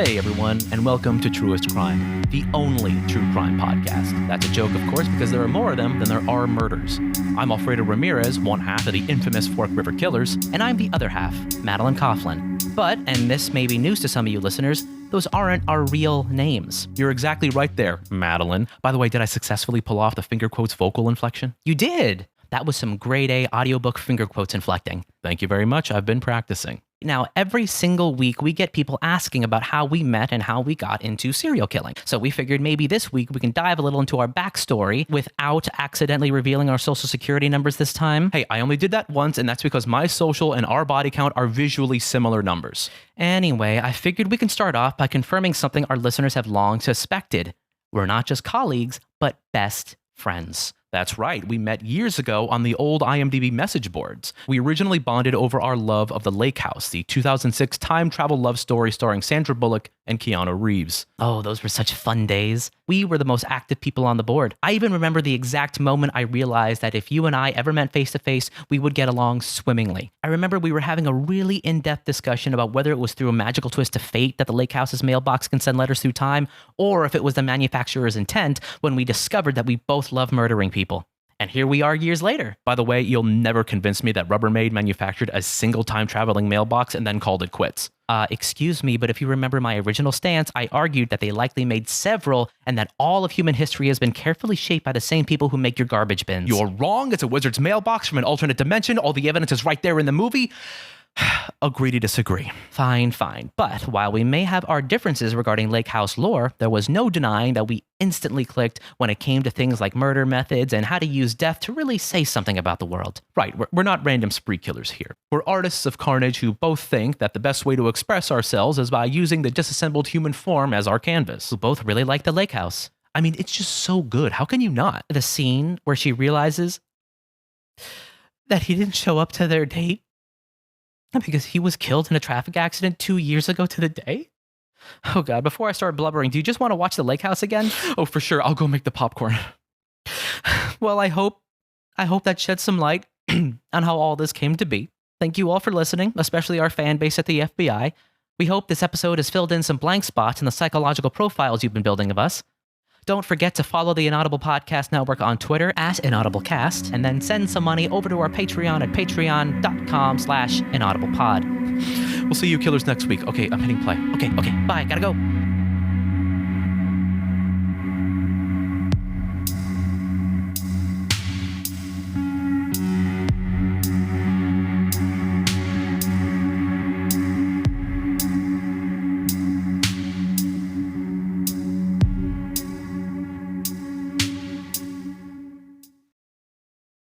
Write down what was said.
Hey everyone, and welcome to Truest Crime, the only true crime podcast. That's a joke, of course, because there are more of them than there are murders. I'm Alfredo Ramirez, one half of the infamous Fork River Killers, and I'm the other half, Madelyn Coughlin. But, and this may be news to some of you listeners, those aren't our real names. You're exactly right there, Madelyn. By the way, did I successfully pull off the finger quotes vocal inflection? You did! That was some grade A audiobook finger quotes inflecting. Thank you very much. I've been practicing. Now, every single week, we get people asking about how we met and how we got into serial killing. So we figured maybe this week we can dive a little into our backstory without accidentally revealing our social security numbers this time. Hey, I only did that once, and that's because my social and our body count are visually similar numbers. Anyway, I figured we can start off by confirming something our listeners have long suspected. We're not just colleagues, but best friends. That's right, we met years ago on the old IMDb message boards. We originally bonded over our love of The Lake House, the 2006 time travel love story starring Sandra Bullock and Keanu Reeves. Oh, those were such fun days. We were the most active people on the board. I even remember the exact moment I realized that if you and I ever met face to face, we would get along swimmingly. I remember we were having a really in-depth discussion about whether it was through a magical twist of fate that the Lake House's mailbox can send letters through time, or if it was the manufacturer's intent when we discovered that we both love murdering people. And here we are years later. By the way, you'll never convince me that Rubbermaid manufactured a single time-traveling mailbox and then called it quits. Excuse me, but if you remember my original stance, I argued that they likely made several and that all of human history has been carefully shaped by the same people who make your garbage bins. You're wrong. It's a wizard's mailbox from an alternate dimension. All the evidence is right there in the movie. Agree to disagree. Fine. But while we may have our differences regarding Lake House lore, there was no denying that we instantly clicked when it came to things like murder methods and how to use death to really say something about the world. Right, we're not random spree killers here. We're artists of carnage who both think that the best way to express ourselves is by using the disassembled human form as our canvas. Who both really like the Lake House. I mean, it's just so good. How can you not? The scene where she realizes that he didn't show up to their date because he was killed in a traffic accident 2 years ago to the day? Oh God, before I start blubbering, do you just want to watch The Lake House again? Oh, for sure, I'll go make the popcorn. Well, I hope that sheds some light on how all this came to be. Thank you all for listening, especially our fan base at the FBI. We hope this episode has filled in some blank spots in the psychological profiles you've been building of us. Don't forget to follow the Inaudible Podcast Network on Twitter @InaudibleCast, and then send some money over to our Patreon at patreon.com/inaudiblepod. We'll see you killers next week. Okay, I'm hitting play. Okay, bye, gotta go.